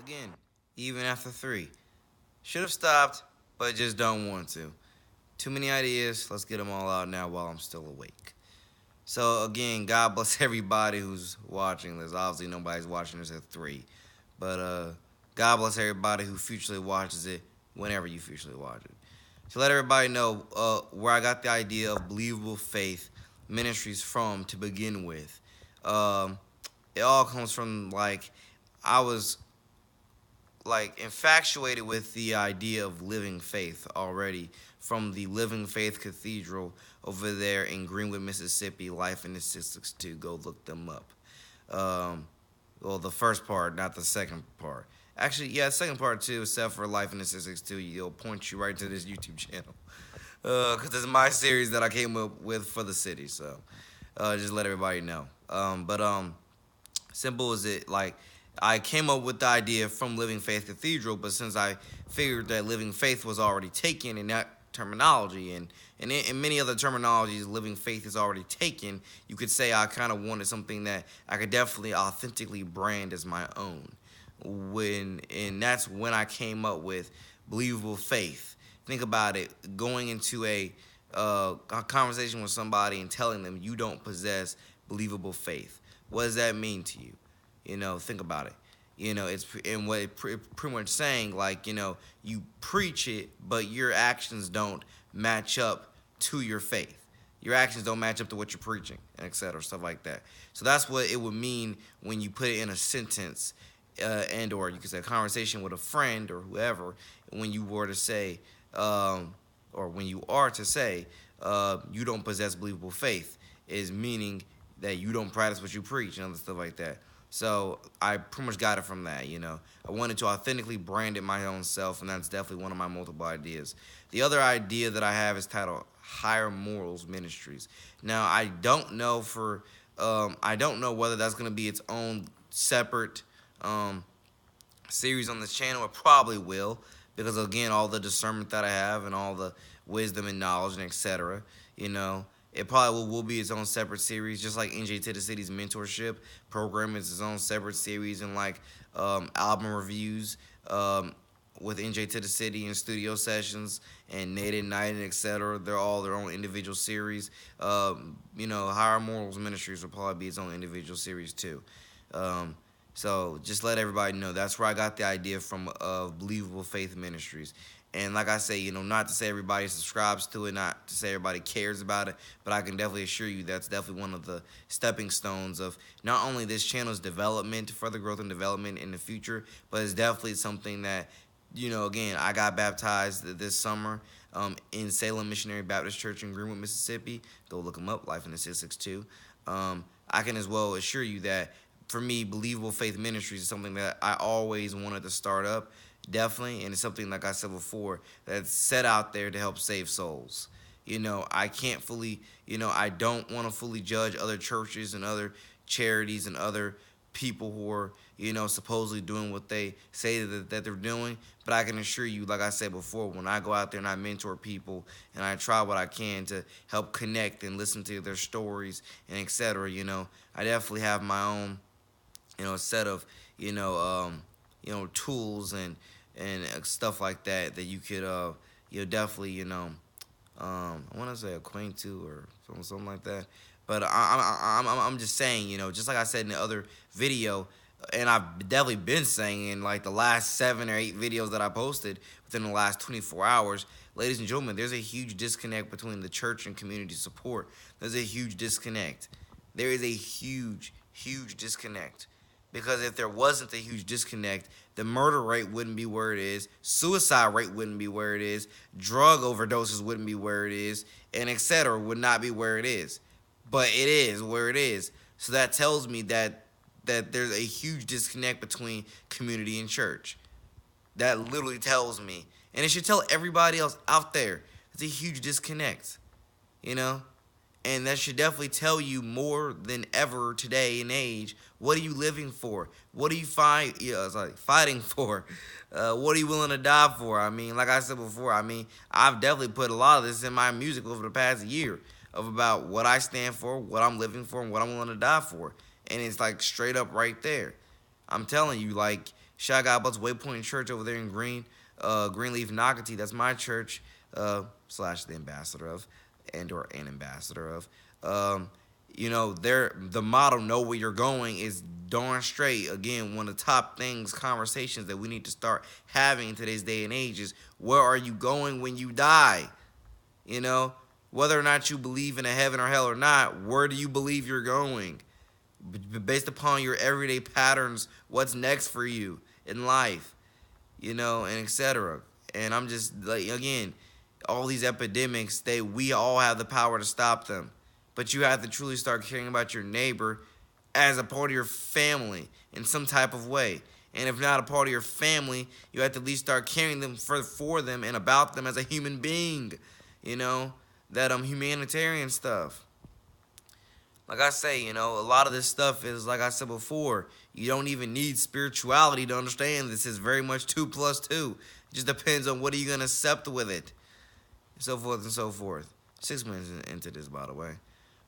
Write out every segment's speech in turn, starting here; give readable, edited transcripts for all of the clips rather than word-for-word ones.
again, even after three. Should have stopped, but just don't want to. Too many ideas. Let's get them all out now while I'm still awake. So again, God bless everybody who's watching this. Obviously, nobody's watching this at three, but God bless everybody who futurely watches it whenever you futurely watch it. To let everybody know where I got the idea of Believable Faith Ministries from to begin with. It all comes from I was infatuated with the idea of living faith already from the Living Faith Cathedral over there in Greenwood, Mississippi. Life in the 662. Go look them up. Well, the first part, not the second part. Actually, yeah, the second part too, except for Life in the 662. It'll point you right to this YouTube channel. Because it's my series that I came up with for the city. So just let everybody know. Simple as it. I came up with the idea from Living Faith Cathedral, but since I figured that Living Faith was already taken in that terminology, and in many other terminologies, Living Faith is already taken, you could say I kind of wanted something that I could definitely authentically brand as my own. And that's when I came up with Believable Faith. Think about it, going into a conversation with somebody and telling them you don't possess believable faith. What does that mean to you? Think about it. It's and what it pretty much saying, you preach it, but your actions don't match up to your faith. Your actions don't match up to what you're preaching, and et cetera, stuff like that. So that's what it would mean when you put it in a sentence, and or you could say a conversation with a friend or whoever, when you were to say, or when you are to say, you don't possess believable faith, is meaning that you don't practice what you preach and other stuff like that. So I pretty much got it from that, I wanted to authentically brand it my own self, and that's definitely one of my multiple ideas. The other idea that I have is titled Higher Morals Ministries. Now, I don't know whether that's going to be its own separate series on this channel. It probably will, because again, all the discernment that I have and all the wisdom and knowledge and etc., it probably will be its own separate series, just like NJ2THECITY's mentorship program is its own separate series, and album reviews with NJ2THECITY and studio sessions and Nate at Night and etc. They're all their own individual series. Higher Morals Ministries will probably be its own individual series too. So just let everybody know that's where I got the idea from of Believable Faith Ministries. And like I say, not to say everybody subscribes to it, not to say everybody cares about it, but I can definitely assure you that's definitely one of the stepping stones of not only this channel's development, further growth and development in the future, but it's definitely something that, again, I got baptized this summer in Salem Missionary Baptist Church in Greenwood, Mississippi. Go look them up, Life in the 662. I can as well assure you that for me, Believable Faith Ministries is something that I always wanted to start up. Definitely, and it's something, like I said before, that's set out there to help save souls. I can't fully, I don't want to fully judge other churches and other charities and other people who are, supposedly doing what they say that they're doing. But I can assure you, like I said before, when I go out there and I mentor people and I try what I can to help connect and listen to their stories and etc., I definitely have my own, set of, tools and stuff like that you could definitely I want to say acquaint to or something like that. But I'm just saying, just like I said in the other video, and I've definitely been saying in the last 7 or 8 videos that I posted within the last 24 hours, ladies and gentlemen, there's a huge disconnect between the church and community support. There's a huge disconnect. There is a huge disconnect. Because if there wasn't a huge disconnect, the murder rate wouldn't be where it is, suicide rate wouldn't be where it is, drug overdoses wouldn't be where it is, and etc. would not be where it is. But it is where it is. So that tells me that there's a huge disconnect between community and church. That literally tells me. And it should tell everybody else out there. It's a huge disconnect. And that should definitely tell you more than ever today in age. What are you living for? What are you fighting for? What are you willing to die for? Like I said before, I've definitely put a lot of this in my music over the past year of about what I stand for, what I'm living for, and what I'm willing to die for. And it's straight up right there. I'm telling you, Shout out God bless Waypoint Church over there in Greenleaf, Nocatee. That's my church, slash the ambassador of, and or an ambassador of. Um, the motto "Know where you're going" is darn straight. Again, one of the top things, conversations that we need to start having in today's day and age is, where are you going when you die? You know, whether or not you believe in a heaven or hell or not, where do you believe you're going? Based upon your everyday patterns, what's next for you in life, and etc. And I'm just like, again, all these epidemics, we all have the power to stop them, but you have to truly start caring about your neighbor as a part of your family in some type of way. And if not a part of your family, you have to at least start caring them for them and about them as a human being. You know that humanitarian stuff. Like I say, a lot of this stuff is, like I said before, you don't even need spirituality to understand this is very much 2 plus 2. It just depends on what are you going to accept with it, so forth and so forth. 6 minutes into this, by the way.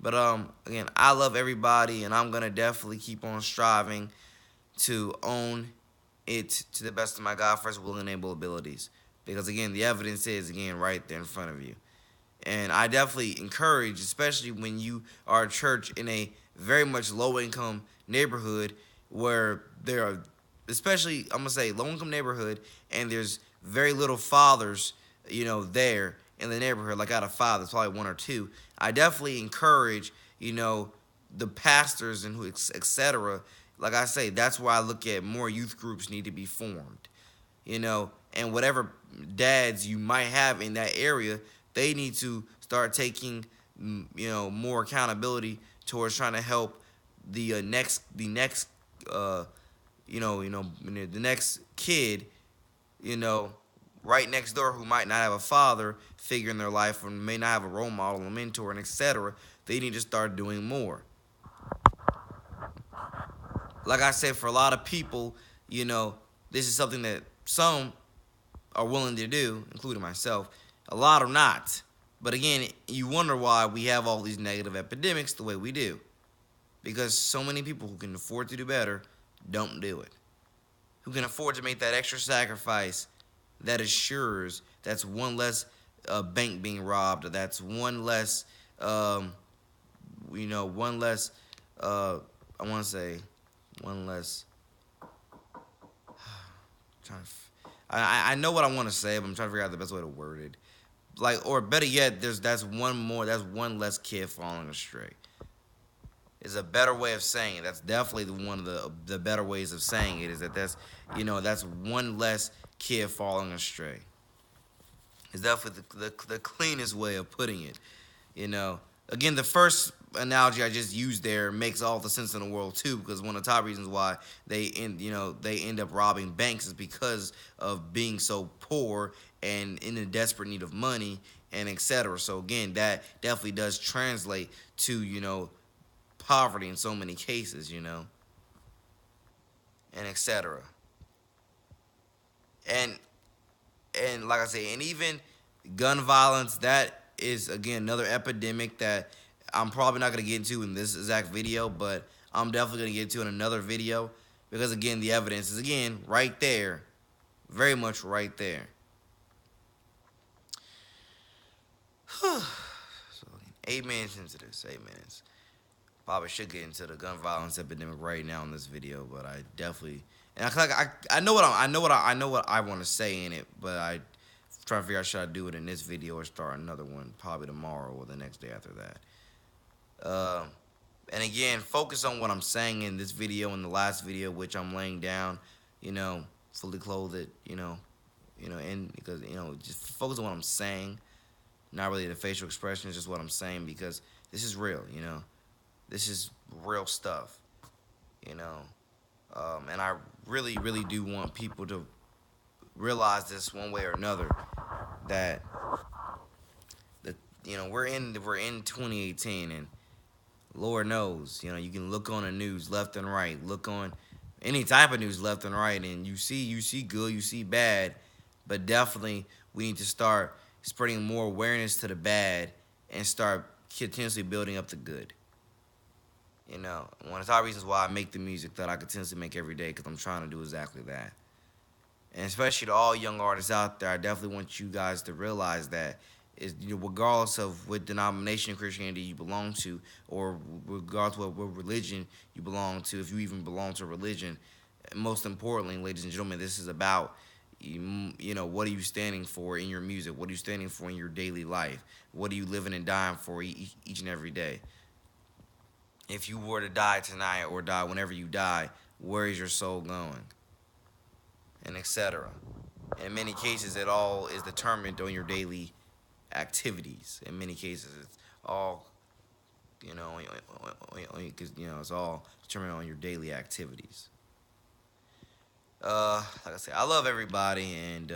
But again, I love everybody, and I'm going to definitely keep on striving to own it to the best of my God-first will and able abilities. Because, again, the evidence is, again, right there in front of you. And I definitely encourage, especially when you are a church in a very much low-income neighborhood where there are, especially, I'm going to say low-income neighborhood, and there's very little fathers, there in the neighborhood. Like out of 5, there's probably 1 or 2. I definitely encourage, the pastors and who, etc. Like I say, that's why I look at more youth groups need to be formed, and whatever dads you might have in that area, they need to start taking, more accountability towards trying to help the next kid, right next door who might not have a father figure in their life or may not have a role model, a mentor, and etc. They need to start doing more. Like I said, for a lot of people, this is something that some are willing to do, including myself. A lot are not. But again, you wonder why we have all these negative epidemics the way we do. Because so many people who can afford to do better don't do it. Who can afford to make that extra sacrifice that assures that's one less bank being robbed, or that's one less, one less, I want to say, one less. I know what I want to say, but I'm trying to figure out the best way to word it. Like, or better yet, that's one less kid falling astray. Is a better way of saying it. That's definitely one of the better ways of saying it. Is that's one less kid falling astray. It's definitely the cleanest way of putting it. Again, the first analogy I just used there makes all the sense in the world too, because one of the top reasons why they end up robbing banks is because of being so poor and in a desperate need of money and etc. So again, that definitely does translate to poverty in so many cases, and etc. And like I say, and even gun violence, that is again another epidemic that I'm probably not going to get into in this exact video, but I'm definitely going to get into in another video, because again, the evidence is again right there, very much right there. So 8 minutes into this, 8 minutes. Probably should get into the gun violence epidemic right now in this video, but I definitely, and I know what I want to say in it, but I trying to figure out, should I do it in this video or start another one probably tomorrow or the next day after that. And again, focus on what I'm saying in this video and the last video, which I'm laying down, fully clothed, and because just focus on what I'm saying, not really the facial expression, just what I'm saying, because this is real, this is real stuff, and I really, really do want people to realize this one way or another, that we're in 2018, and Lord knows, you can look on the news left and right, look on any type of news left and right, and you see good, you see bad, but definitely we need to start spreading more awareness to the bad and start continuously building up the good. You know, one of the top reasons why I make the music that I continuously make every day, because I'm trying to do exactly that. And especially to all young artists out there, I definitely want you guys to realize that is, you know, regardless of what denomination of Christianity you belong to, or regardless of what religion you belong to, if you even belong to a religion, most importantly, ladies and gentlemen, this is about you know, what are you standing for in your music? What are you standing for in your daily life? What are you living and dying for each and every day? If you were to die tonight or die whenever you die, where is your soul going? And etc. In many cases, it all is determined on your daily activities. In many cases, it's all, you know, because you know, it's all determined on your daily activities. Like I said, I love everybody, and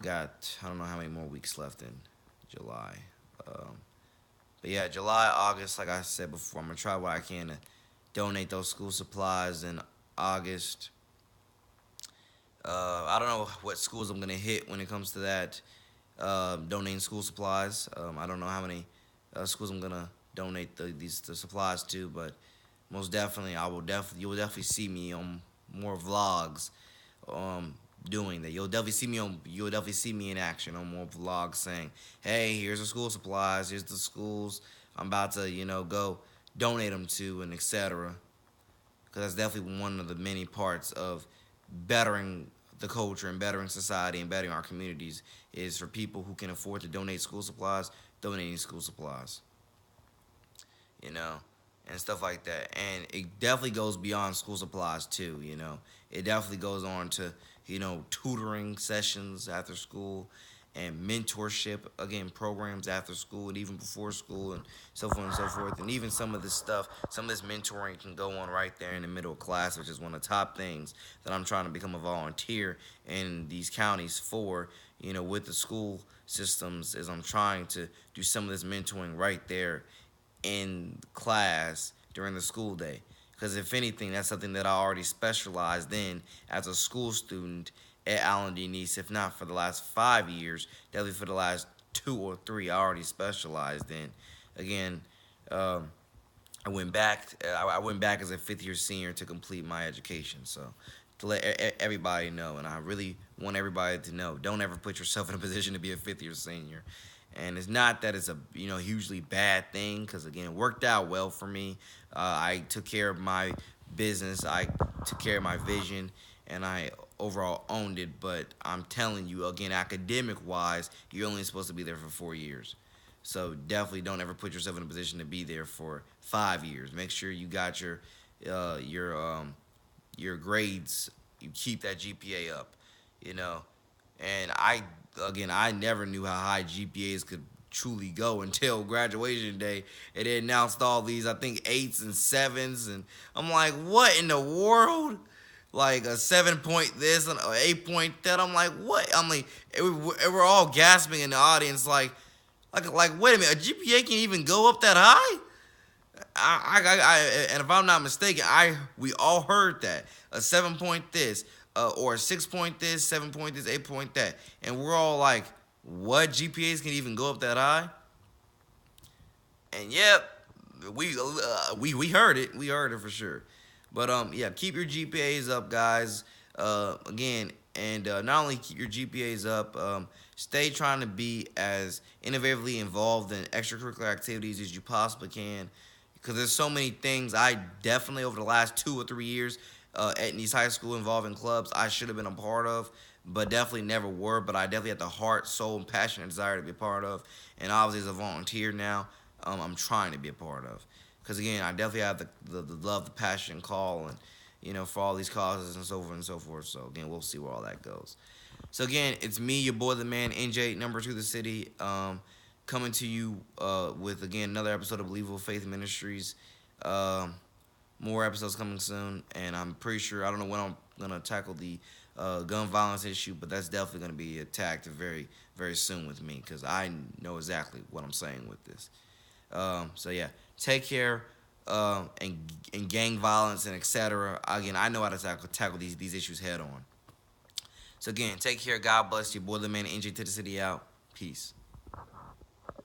got, I don't know how many more weeks left in July. Um, but yeah, July, August, like I said before, I'm gonna try what I can to donate those school supplies in August. I don't know what schools I'm gonna hit when it comes to that. Donating school supplies. I don't know how many schools I'm gonna donate the supplies to, but most definitely you will definitely see me on more vlogs doing that. You'll definitely see me in action on more vlogs saying, "Hey, here's the school supplies. Here's the schools I'm about to, you know, go donate them to, and etc." Because that's definitely one of the many parts of bettering the culture and bettering society and bettering our communities is for people who can afford to donate school supplies, donating school supplies, you know, and stuff like that. And it definitely goes beyond school supplies too, you know. It definitely goes on to, you know, tutoring sessions after school and mentorship, again, programs after school and even before school and so forth and so forth. And even some of this stuff, some of this mentoring can go on right there in the middle of class, which is one of the top things that I'm trying to become a volunteer in these counties for, you know, with the school systems, is I'm trying to do some of this mentoring right there in class during the school day. Because if anything, that's something that I already specialized in as a school student at Allen D. Nice. If not for the last 5 years, definitely for the last 2 or 3, I already specialized in. Again, um, I went back. I went back as a fifth-year senior to complete my education. So to let everybody know, and I really want everybody to know, don't ever put yourself in a position to be a fifth-year senior. And it's not that it's a, you know, hugely bad thing, because again, it worked out well for me. I took care of my business, I took care of my vision, and I overall owned it. But I'm telling you again, academic wise, you're only supposed to be there for 4 years. So definitely don't ever put yourself in a position to be there for 5 years. Make sure you got uh, your um, your grades. You keep that GPA up, you know. And I never knew how high GPAs could truly go until graduation day. And they announced all these, I think, 8s and 7s, and I'm like, what in the world? Like a 7 point this and an 8 point that. I'm like, what? I'm like, we're all gasping in the audience, like, wait a minute, a GPA can even go up that high? And if I'm not mistaken, we all heard that a 7 point this, or a 6 point this, 7 point this, 8 point that, and we're all like, what, GPAs can even go up that high? And yep, we heard it, for sure. But yeah, keep your GPAs up, guys. Again, and not only keep your GPAs up, stay trying to be as innovatively involved in extracurricular activities as you possibly can, because there's so many things I definitely over the last 2 or 3 years at Nice High School involving clubs I should have been a part of, but definitely never were. But I definitely had the heart, soul, and passion and desire to be a part of. And obviously, as a volunteer now, I'm trying to be a part of. Because again, I definitely have the love, the passion, call, and you know, for all these causes and so forth and so forth. So again, we'll see where all that goes. So again, it's me, your boy, the man, NJ2THECITY, coming to you with again another episode of Believable Faith Ministries. More episodes coming soon, and I'm pretty sure, I don't know when I'm gonna tackle the gun violence issue, but that's definitely gonna be attacked very, very soon with me, because I know exactly what I'm saying with this. So yeah, take care. And gang violence and etc. Again, I know how to tackle these issues head on. So again, take care. God bless you. Boy, the man, NJ2THECITY out. Peace.